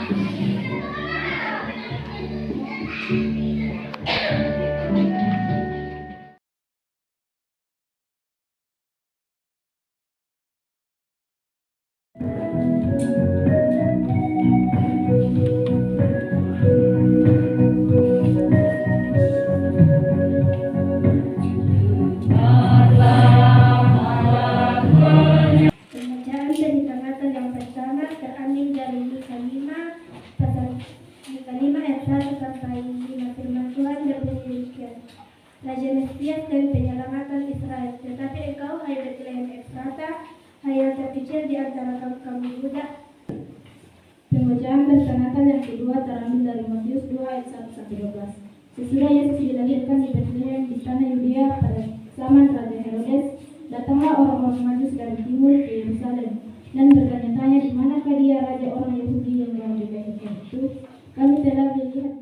Pembacaan dari Tangatan yang pertama terambil dari Luka 5 pasal Luka 5 ayat 1 sampai 5. Firman Tuhan berbunyi demikian. Raja Mesias dan penyelamatan Israel. Tetapi engkau, hai Betlehem Efrata, hai yang terkecil di antara kaum Yehuda. Pembacaan bertangatan yang kedua terambil dari Matius 2 ayat 1 sampai 12. Sesudah Yesus dilahirkan di Betlehem di tanah Yudea pada zaman Raja Herodes, datanglah orang-orang Majus dari timur ke Yerusalem dan bertanya-tanya di manakah dia raja orang Yahudi yang dilahirkan itu. Kami telah melihat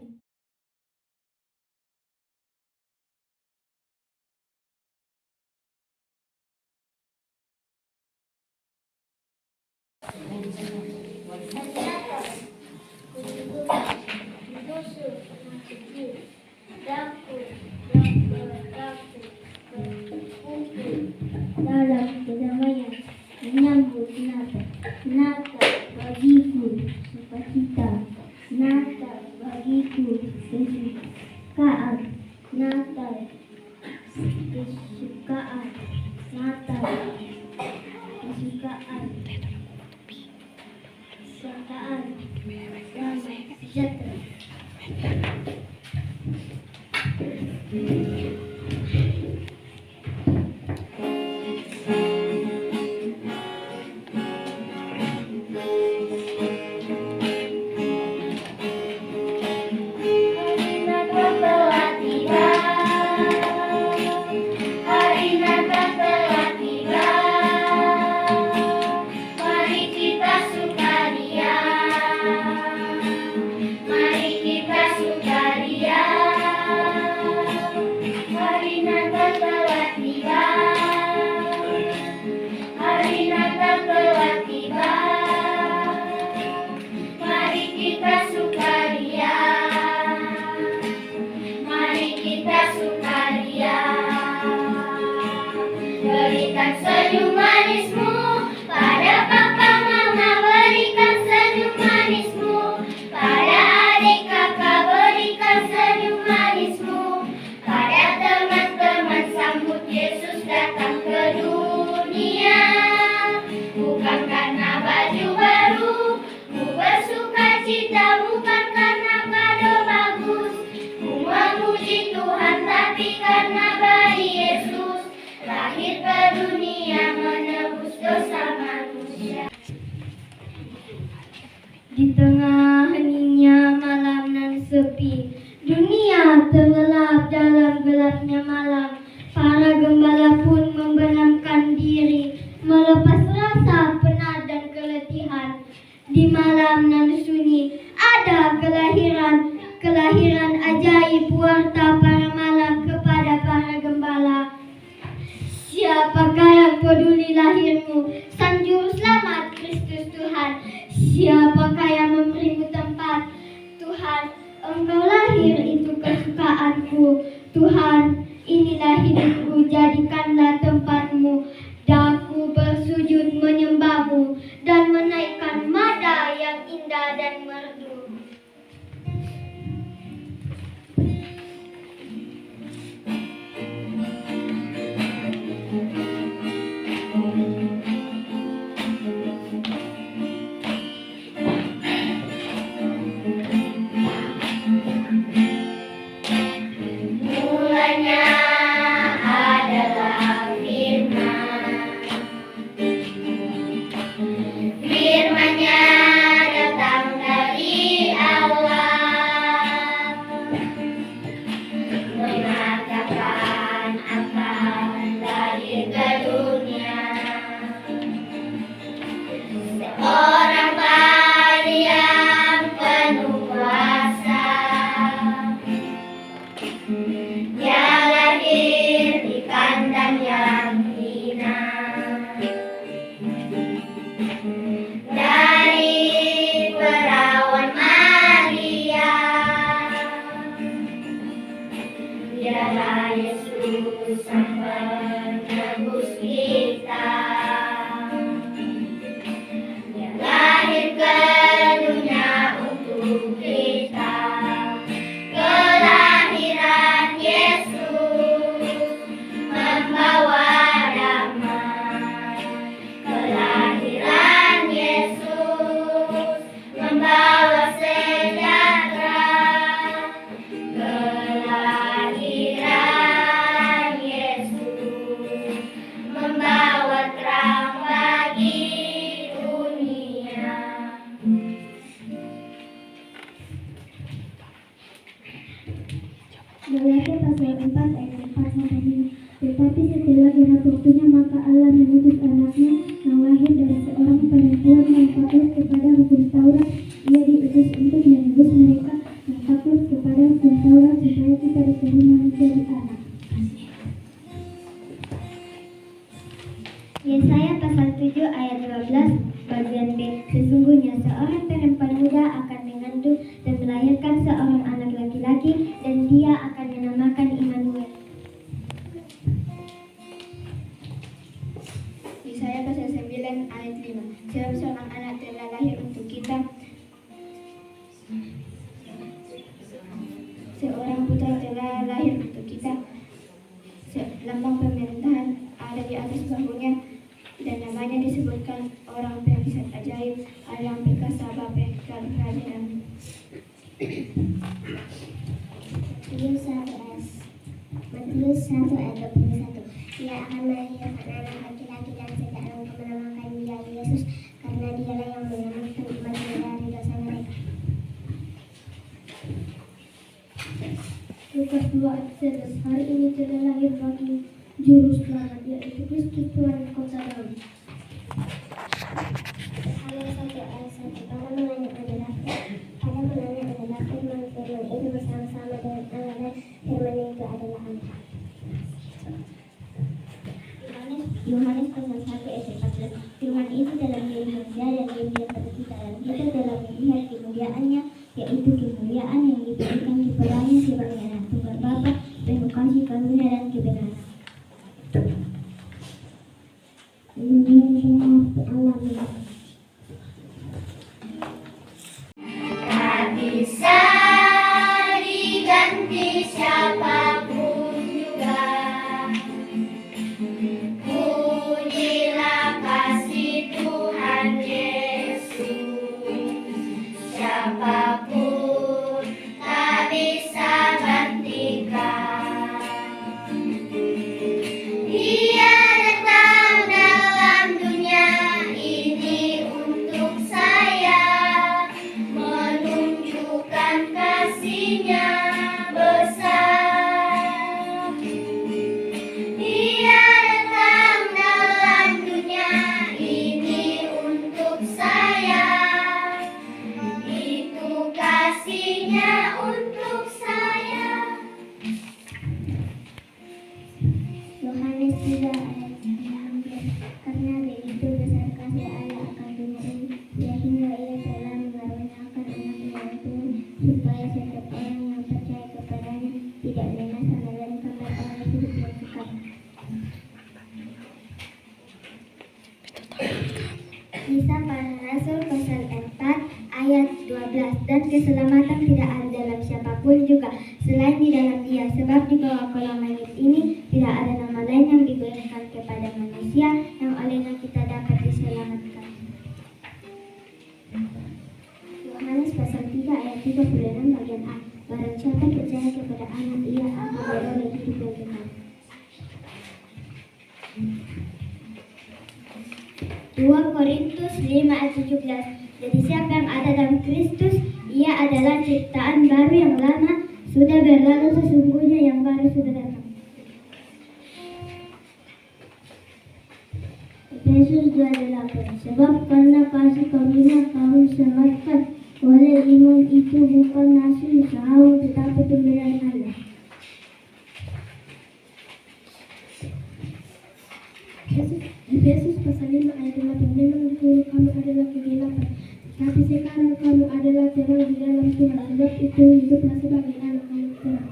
dalam kedamaian menyambut Natal bagiku sukacita, Natal bagiku kesukaan, Natal kesukaan, Natal kesukaan, kesukaan, damai sejahtera. Berikan senyum manismu pada papa mama, berikan senyum manismu pada adik kakak, berikan senyum manismu pada teman-teman. Sambut Yesus datang ke dunia, bukan karena baju baru, ku bersuka cita bukan karena kado bagus, ku memuji Tuhan tapi karena bayi Yesus lahir ke dunia menebus dosa manusia. Di tengah heningnya malam nan sepi, dunia terlelap dalam gelapnya malam. Para gembala pun membenamkan diri, melepas rasa penat dan keletihan. Di malam nan sunyi ada kelahiran ajaib, warta para malam kepada para gembala. Siapakah yang peduli lahirmu, Sang Juru Selamat Kristus Tuhan? Siapakah yang memberimu tempat? Tuhan, Engkau lahir itu kesukaanku. Tuhan, inilah hidupku, jadikanlah tempatmu. Daku bersujud menyembahmu dan menaikkan nada yang indah dan merdu. Firman-Nya datang dari Galatia pasal 4 ayat 4 sampai 5. Tetapi setelah genap waktunya maka Allah mengutus anaknya yang lahir dari seorang perempuan yang takluk kepada hukum Taurat. Ia diutus untuk menebus mereka yang takluk kepada hukum Taurat supaya kita diterima menjadi anak. Yesaya pasal 7 ayat 12 bagian B. Sesungguhnya seorang perempuan muda akan mengandung dan melahirkan seorang anak laki-laki, dan dia akan dinamakan Immanuel. Yesaya pasal 9 ayat 5. Sebab seorang anak telah lahir untuk kita, seorang putra telah lahir untuk kita, lambang pemerintahan ada di atas bahunya, dan namanya disebutkan orang pengisat ajaib, Allah yang perkasa, Bapa yang kerajaan. Matius 1 ayat 21. Ia akan melahirkan anak laki-laki dan segala engkau menamakan dia Yesus, karena dialah yang menyelamatkan umatnya dari dosa mereka. Lukas 2 ayat 11. Hari ini telah lahir bagi juru selamat, yaitu Kristus Tuhan kota Daud. Ayat 1 ayat 1. Pada mulanya adalah firman itu bersama-sama dengan Allah, dan firman itu adalah Allah. Yohanes pasal 1 ayat 14. Firman itu dalam diri manusia dan dia tercipta, dan kita telah melihat kemuliaannya, yaitu kemuliaan yang diberikan kepadanya sebagai anak tunggal Bapa, penuh kasih karunia dan kebenaran. Tak bisa diganti siapapun juga. Pujilah kasih Tuhan Yesus. Siapapun tak bisa gantikan. Dia datang dalam dunia ini untuk saya, menunjukkan kasih-Nya besar. Dia datang dalam dunia ini untuk saya, itu kasih-Nya untuk saya. Yohanes 3 ayat 16. Karena begitu besar kasih Allah akan dunia ini, sehingga Ia telah mengaruniakan anaknya yang tunggal, supaya setiap orang yang percaya kepadanya tidak binasa melainkan beroleh hidup yang kekal. Kisah Para Rasul pasal 4 ayat 12. Dan keselamatan tidak ada dalam siapapun juga selain di dalam Dia, sebab di bawah kolong langit ini tidak ada nama lain yang diberikan kepada manusia yang olehnya kita dapat diselamatkan. Yohanes pasal 3 ayat 36 bagian A. Barang siapa percaya kepada Anak, ia akan beroleh hidup yang kekal. 2 Korintus 5 ayat 17. Jadi siapa yang ada dalam Kristus, ia adalah ciptaan baru, yang lama sudah berlalu, sesungguhnya yang baru sudah datang. Efesus 2:8. Sebab karena kasih karunia kamu diselamatkan oleh iman, itu bukan hasil usahamu tetapi pemberian Allah. Efesus pasal 5 ayat 8. Memang dulu kamu adalah kegelapan, tapi sekarang kamu adalah terang di dalam Tuhan. Sebab itu hiduplah sebagai anak-anak terang.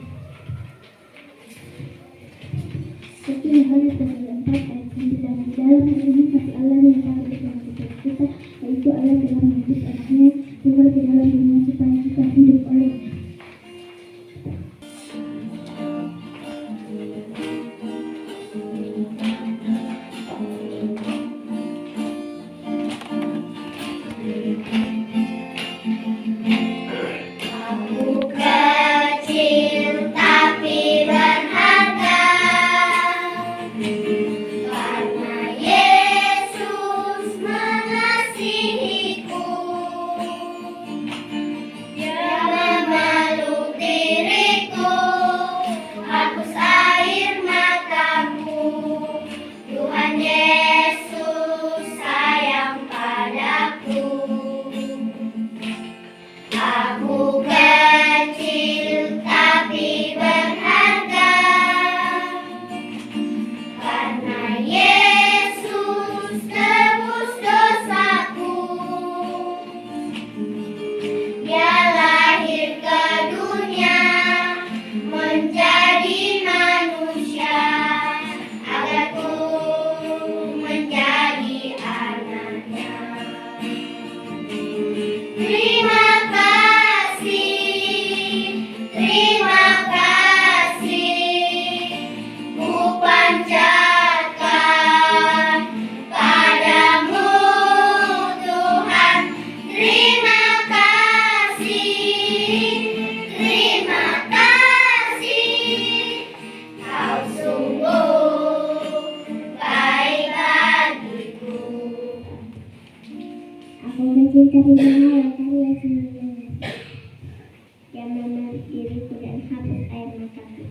1 Yohanes pasal 4 ayat 9. Di dalam hal ini kasih Allah yang sangat besar kepada kita, yaitu Allah telah mengutus anaknya tunggal ke dalam dunia supaya kita hidup olehnya. Karena Yesus mengasihiku. Terima kasih, terima kasih, ku panjatkan padamu Tuhan. Terima kasih, terima kasih, kau sungguh baik bagiku. Aku mencintai dunia karya semuanya yang menarik diriku dan hapus air mataku.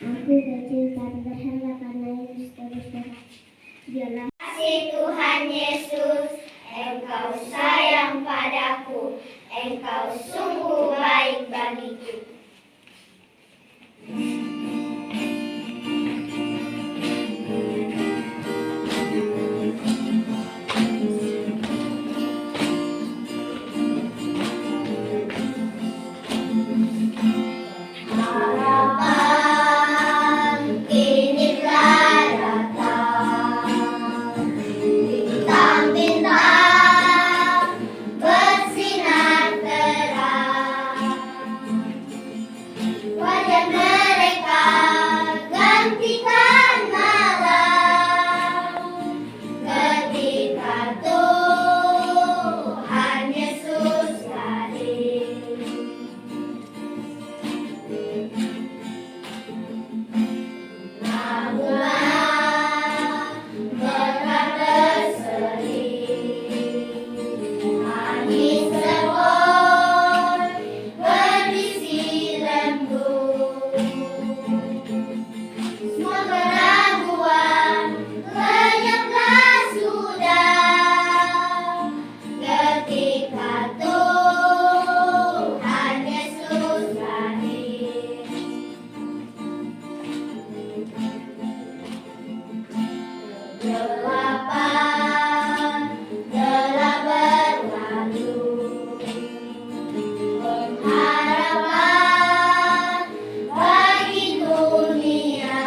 Aku bercinta berharap karena Yesus terus terang. Biarlah Kasih Tuhan Yesus, Engkau sayang padaku, Engkau sungguh baik bagiku. Harapan kini telah datang, bintang-bintang bersinar terang, wajah mereka gantikan malam, ketika Tuhan Yesus hadir. Kegelapan telah berlalu, pengharapan bagi dunia,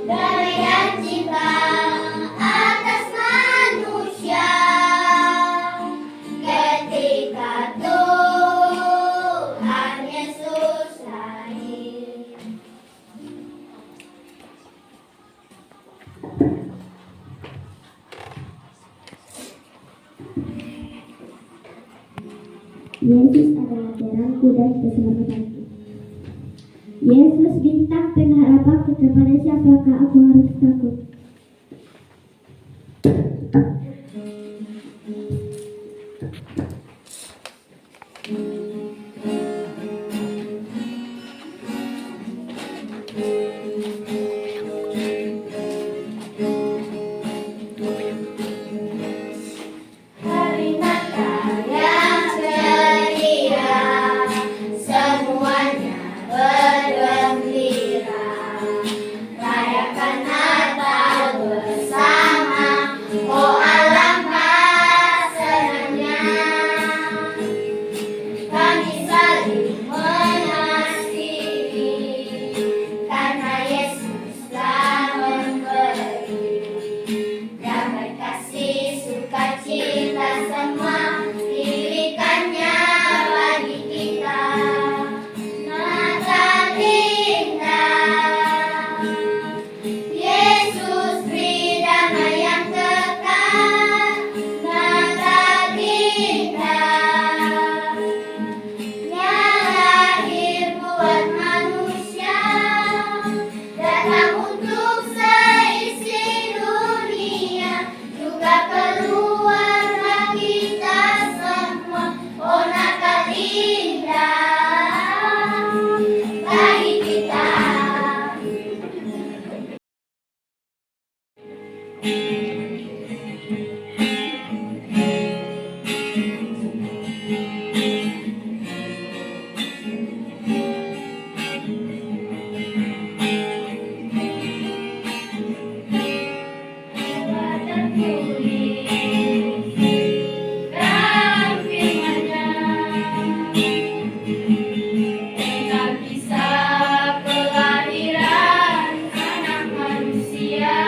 damai dan cinta atas manusia, ketika Tuhan Yesus hadir. Yesus adalah terangku dan keselamatanku. Yesus bintang pengharapanku, kepada siapakah aku harus takut? Hari Natal yang ceria, semuanya bergembira, rayakan Natal bersama, oh alangkah senangnya, kami saling mengasihi, karena Yesus telah memberi damai, kasih, sukacita, semua diberikannya bagi kita. Natal indah, Yesus beri damai yang kekal. Natal indah, yang lahir buat manusia, datang untuk seisi dunia, juga keluarga kita semua. Oh Natal indah bagi kita. Buatan tulis dalam firman-Nya, tentang kisah kelahiran anak manusia.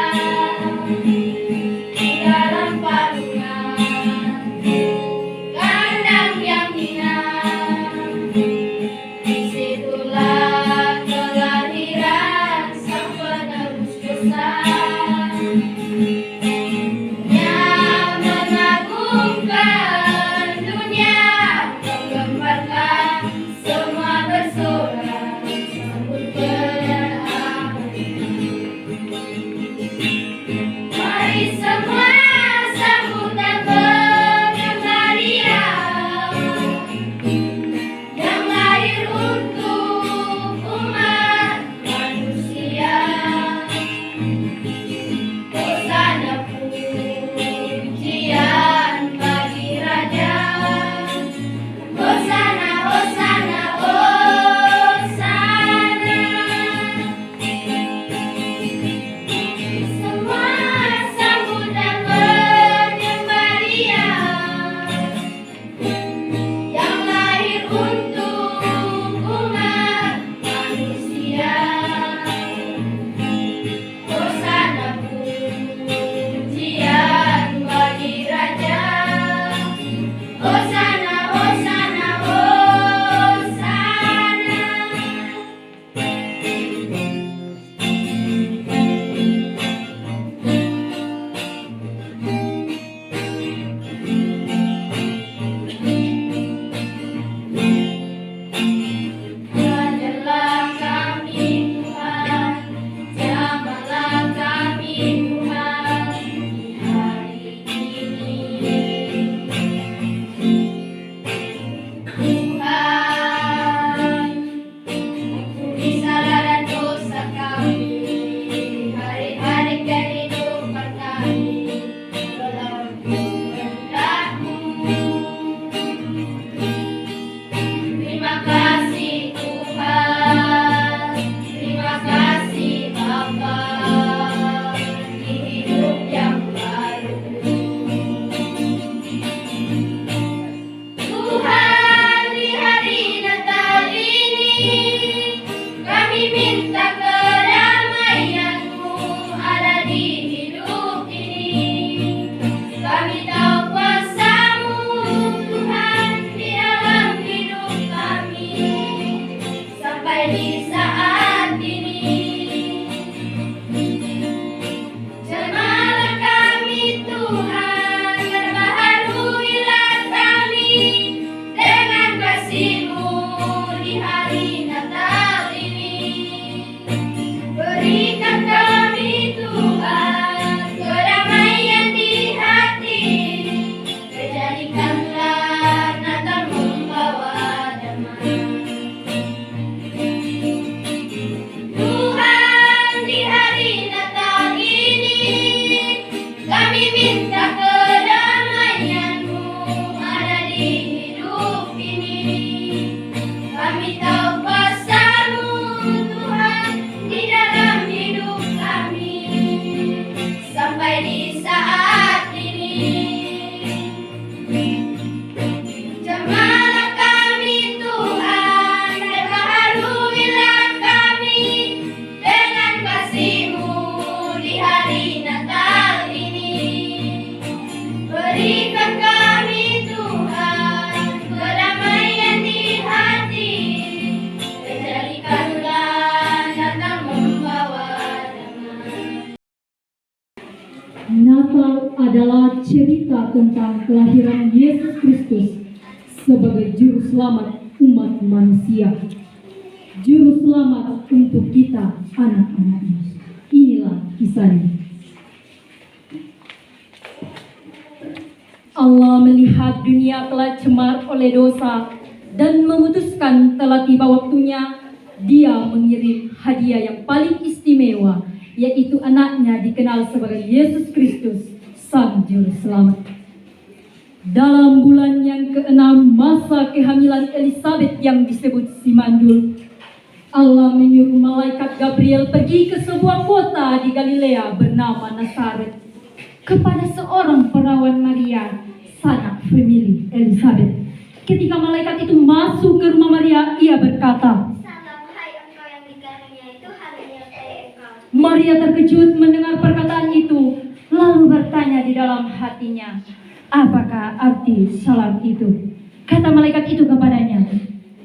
minta kedamaian-Mu ada di hidup ini. Kami tahu kuasa-Mu Tuhan di dalam hidup kami sampai di saat ini. Jemalah kami Tuhan, terharuilah kami dengan kasih-Mu di hari Natal ini. Berikan kami Tuhan kedamaian di hati, dan jadikanlah Natal membawa damai. Natal adalah cerita tentang kelahiran Yesus Kristus sebagai juru selamat umat manusia. Juru selamat untuk kita, anak-anaknya. Inilah kisahnya. Allah melihat dunia telah cemar oleh dosa dan memutuskan telah tiba waktunya Dia mengirim hadiah yang paling istimewa, yaitu anaknya dikenal sebagai Yesus Kristus, Sang Juru Selamat. Dalam bulan yang ke-6 masa kehamilan Elizabeth yang disebut Simandul, Allah menyuruh malaikat Gabriel pergi ke sebuah kota di Galilea bernama Nazaret kepada seorang perawan Maria, sanak famili Elizabeth. Ketika malaikat itu masuk ke rumah Maria, ia berkata, Salam, hai engkau yang dikaruniai Tuhan menyertai engkau. Maria terkejut mendengar perkataan itu, lalu bertanya di dalam hatinya, apakah arti salam itu? Kata malaikat itu kepadanya,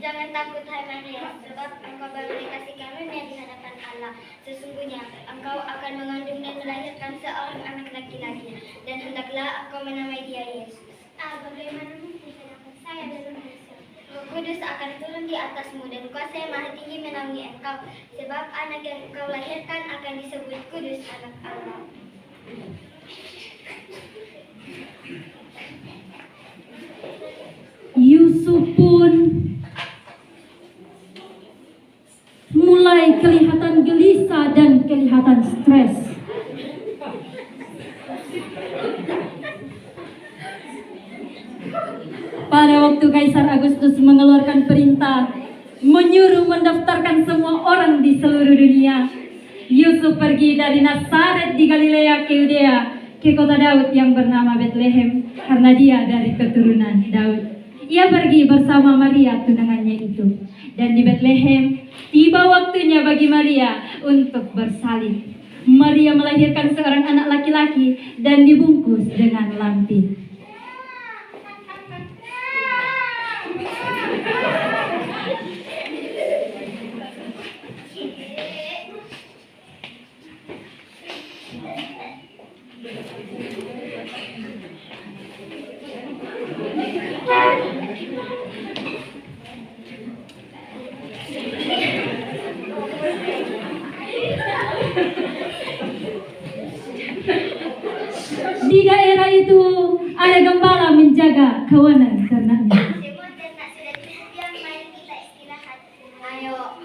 Jangan takut hai Maria, sebab engkau baru dikasih karunia di hadapan Allah. Sesungguhnya engkau akan mengandung dan melahirkan seorang anak laki-laki, dan hendaklah engkau menamai dia Yesus. Bagaimana mungkin sedangkan saya belum bisa? Roh Kudus akan turun di atasmu dan kuasa yang maha tinggi menaungi engkau, sebab anak yang engkau lahirkan akan disebut kudus, anak Allah. Yusuf pun mulai kelihatan gelisah dan kelihatan stres. Pada waktu Kaisar Agustus mengeluarkan perintah menyuruh mendaftarkan semua orang di seluruh dunia, Yusuf pergi dari Nazaret di Galilea ke Yudea, ke kota Daud yang bernama Bethlehem, karena dia dari keturunan Daud. Ia pergi bersama Maria tunangannya itu. Dan di Bethlehem, tiba waktunya bagi Maria untuk bersalin. Maria melahirkan seorang anak laki-laki dan dibungkus dengan lampin. Di daerah itu ada gembala menjaga kawanan ternaknya. Semua ternak sudah cukup yang mari kita istirahat. Ayo.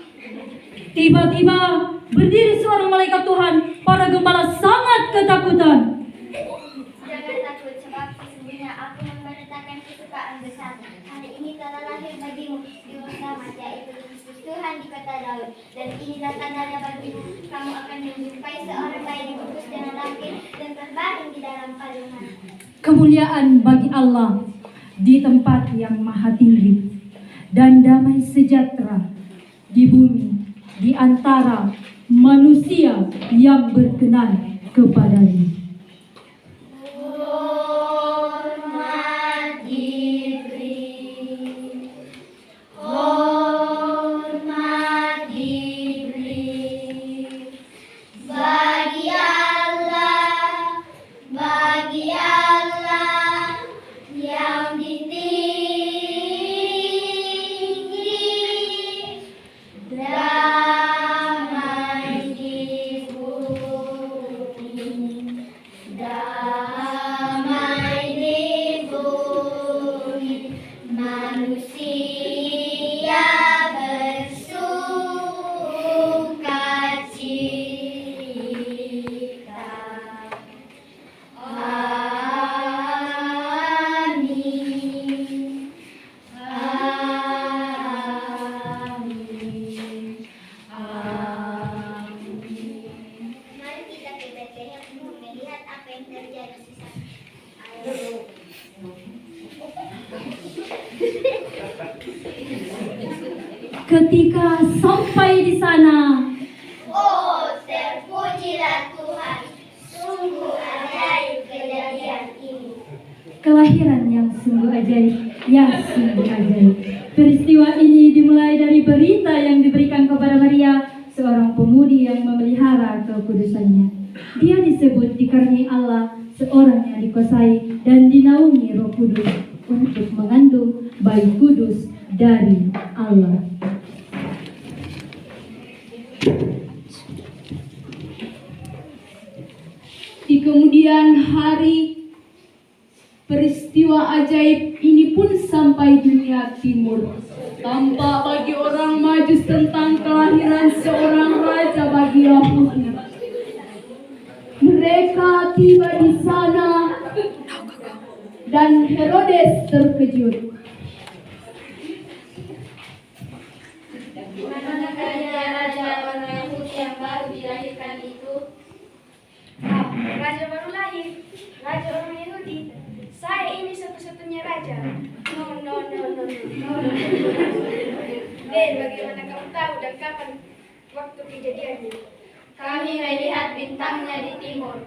Tiba-tiba berdiri seorang malaikat Tuhan. Para gembala sangat ketakutan. Jangan takut, sebab sesungguhnya aku memberitakan kesukaan besar. Hari ini telah lahir bagimu Juru Selamat, yaitu Kristus Tuhan di kota Daud. Dan inilah tandanya bagimu, kamu akan menjumpai seorang bayi dibungkus dengan lampin dan terbaring di dalam palungan. Kemuliaan bagi Allah di tempat yang maha tinggi, dan damai sejahtera di bumi di antara manusia yang berkenan kepadanya. Hormat diberi, hormat diberi bagi Allah yang tinggi, damai di bumi, damai di bumi, manusia bersukacita. Ketika sampai di sana, Oh, terpujilah Tuhan. Sungguh ajaib kejadian ini. kelahiran yang sungguh ajaib, ya sungguh ajaib. Peristiwa ini dimulai dari berita yang diberikan kepada Maria, seorang pemudi yang memelihara kekudusannya. Dia disebut dikaruniai Allah, seorang yang dikuasai dan dinaungi Roh Kudus untuk mengandung bayi kudus dari Allah. Di kemudian hari, peristiwa ajaib ini pun sampai dunia timur. Tampak bagi orang Majus tentang kelahiran seorang raja bagi Yahudi. Mereka tiba di sana dan Herodes terkejut. Manakah raja orang Yahudi yang baru dilahirkan itu? Raja baru lahir, raja orang Yahudi. Saya ini satu-satunya raja. No. Bagaimana kamu tahu dan kapan waktu kejadiannya? Kami melihat bintangnya di timur.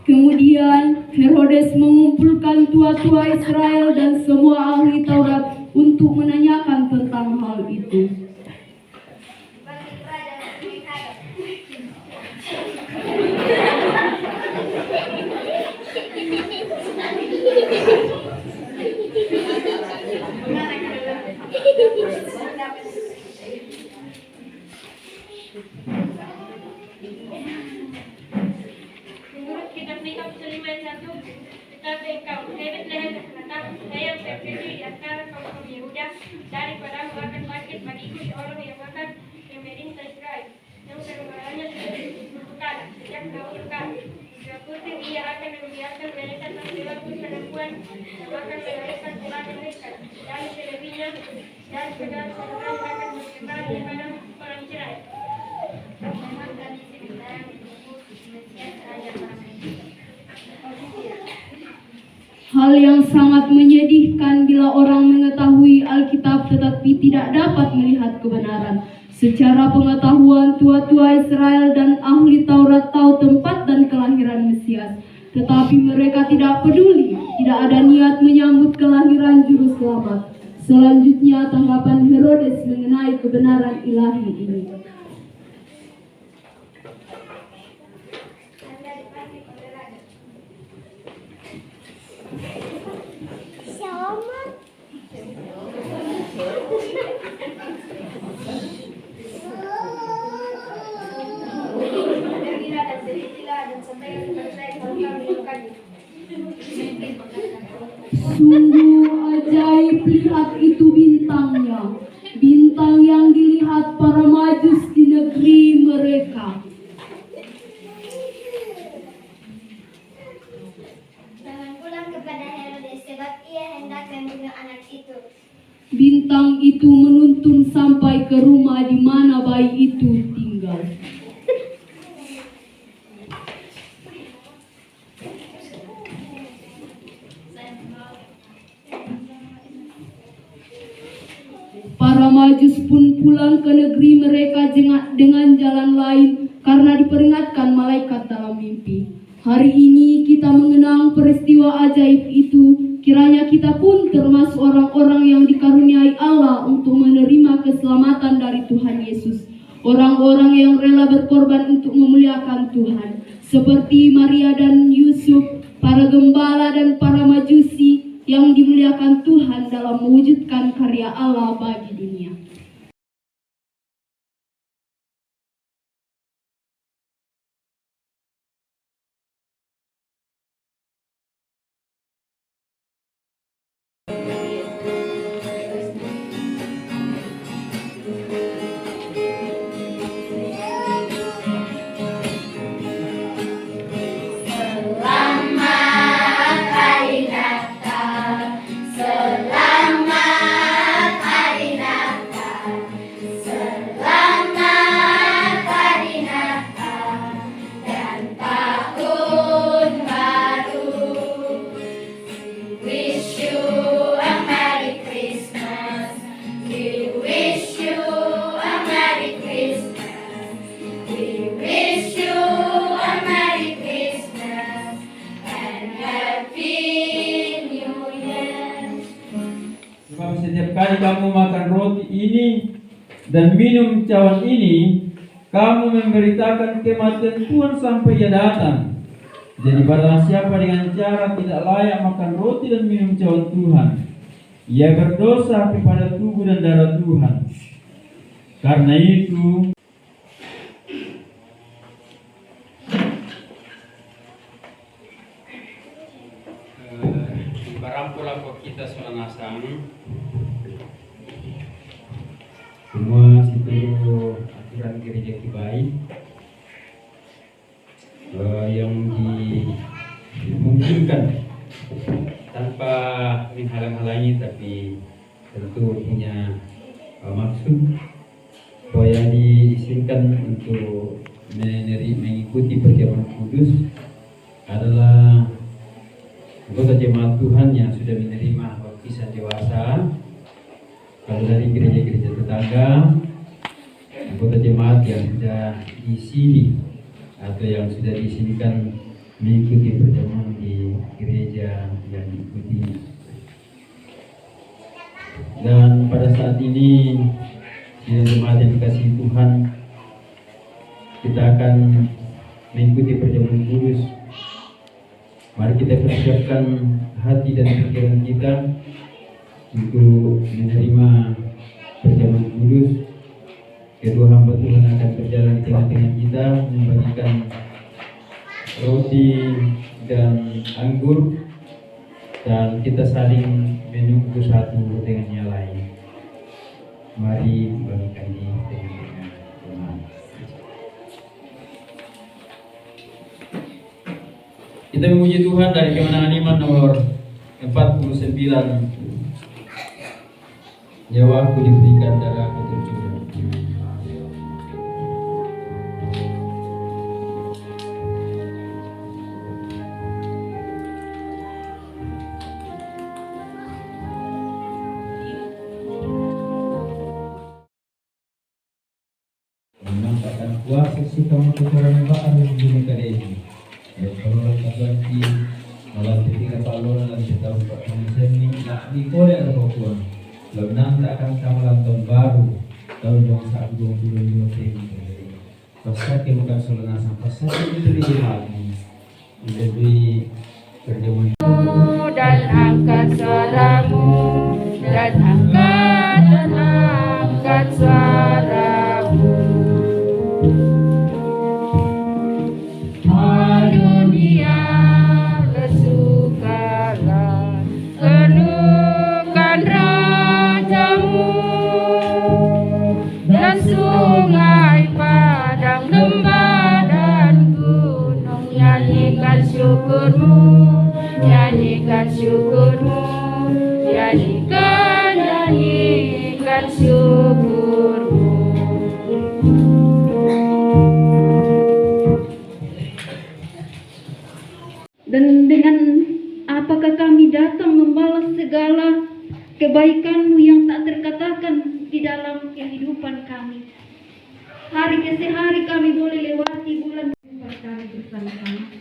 Kemudian Herodes mengumpulkan tua-tua Israel dan semua ahli Taurat untuk menanyakan tentang hal itu. Bagi raja Mikhail. Menurut kitab Nikah 5:1, tetapi engkau, David leher Nathan, saya yang terpilih di antara kaum Yehuda, daripadamu akan bangkit bagiku seorang yang akan memerintah Israel, yang kerumahannya berperkara sejak dahulu kala. Sudah putih ia akan membiarkan mereka terlewat perempuan yang akan melahirkan ulangan mereka, dan selebihnya dan saudara-saudara akan berkembang di hadapan orang Israel. Memang kami sebenarnya menunggu Mesias Raja kami. Hal yang sangat menyedihkan bila orang mengetahui Alkitab tetapi tidak dapat melihat kebenaran. Secara pengetahuan, tua-tua Israel dan ahli Taurat tahu tempat dan kelahiran Mesias. Tetapi mereka tidak peduli, tidak ada niat menyambut kelahiran Juru Selamat. Selanjutnya, tanggapan Herodes mengenai kebenaran ilahi ini. Anda dipanggil oleh raja. Pergilah dan telitilah dan sampaikan kepada saya kalau kamu menemukannya. Sungguh ajaib lihat itu bintangnya. Bintang yang dilihat para Majus di negeri mereka. Jangan pulang kepada Herodes sebab ia hendak membunuh anak itu. Bintang itu menuntun sampai ke rumah di mana bayi itu tinggal. Para Majus pun pulang ke negeri mereka dengan jalan lain karena diperingatkan malaikat dalam mimpi. Hari ini kita mengenang peristiwa ajaib itu. Kiranya kita pun termasuk orang-orang yang dikaruniai Allah untuk menerima keselamatan dari Tuhan Yesus. Orang-orang yang rela berkorban untuk memuliakan Tuhan. Seperti Maria dan Yusuf, para gembala dan para majusi yang dimuliakan Tuhan dalam mewujudkan karya Allah bagi dunia. Selamat hari Natal, selamat hari Natal. Sebab setiap kali kamu makan roti ini dan minum cawan ini, kamu memberitakan kematian Tuhan sampai Ia datang. Jadi barang siapa dengan cara tidak layak makan roti dan minum cawan Tuhan, ia berdosa kepada tubuh dan darah Tuhan. Karena itu, barampula kok kita selanasang semua situ aturan gereja Kibai yang dimungkinkan tanpa menghalang-halangi, tapi tentu punya maksud supaya diizinkan untuk mengikuti perjamuan kudus adalah anggota jemaat Tuhan yang sudah menerima baptisan dewasa. Kalau dari gereja-gereja tetangga, anggota jemaat yang sudah di sini atau yang sudah diizinkan mengikuti perjamuan di gereja yang diikuti. Dan pada saat ini, jemaat yang dikasihi Tuhan, kita akan mengikuti perjamuan kudus. Mari kita persiapkan hati dan pikiran kita untuk menerima perjamuan kudus. Kedua hamba Tuhan akan berjalan di tengah-tengah kita, membagikan roti dan anggur, dan kita saling menunggu satu dengan yang lain. Mari bagikan di tengah-tengah Tuhan. Kita memuji Tuhan dari kemenangan iman nomor 49. Nyawaku diberikan darah peterjunan. Menampakkan kuasa si kamu kecuali bahan yang dibunuhkan ini. Ya kalau berarti malam ketika paluran dan kita buat seni nak dikolek ada pokok. Lalu nanti akan kamalan tahun baru tahun bangsa 2022 ini. Pasal kita bukan selenasa pasal itu lagi jadi perjamuan dan angkat suaramu dan angkat suaramu. Oh dunia bersukalah, penuhkan rajamu, dan sungai padang lembah dan gunung nyanyikan syukurmu, nyanyikan syukurmu, nyanyikan syukurmu. Dan dengan apakah kami datang membalas segala kebaikan-Mu yang tak terkatakan di dalam kehidupan kami. Hari ke hari kami boleh lewati bulan kami bersama-sama.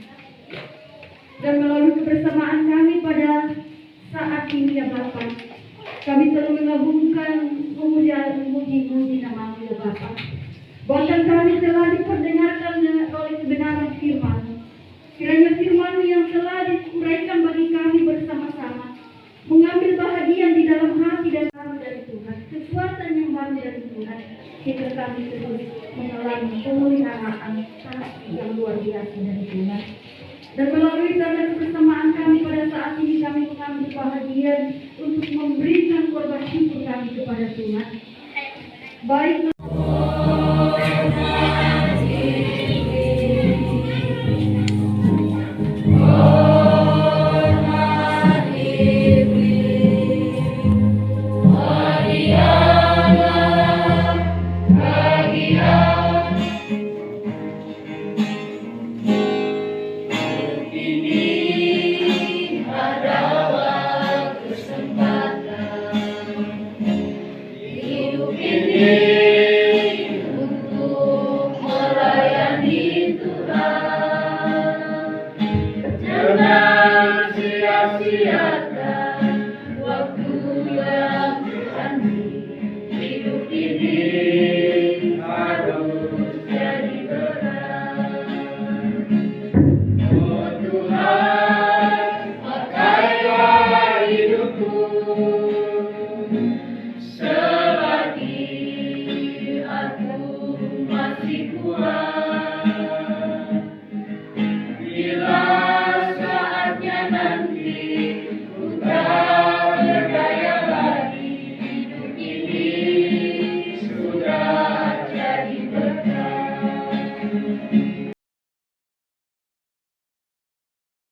Dan melalui kebersamaan kami pada saat ini ya Bapa, kami telah mengagungkan memuji nama-Mu ya Bapa. Bahkan kami telah diperdengarkan oleh kebenaran firman-Mu. Kiranya firman-Mu yang telah diuraikan bagi kami bersama-sama mengambil bahagian di dalam hati dan baru dari Tuhan, kekuatan yang baru dari Tuhan, hingga kami terus mengalami pemeliharaan kasih yang luar biasa dari Tuhan. Dan melalui tanda kebersamaan kami pada saat ini kami mengambil bahagian untuk memberikan korban syukur kami kepada Tuhan. Baik Hidup ini sia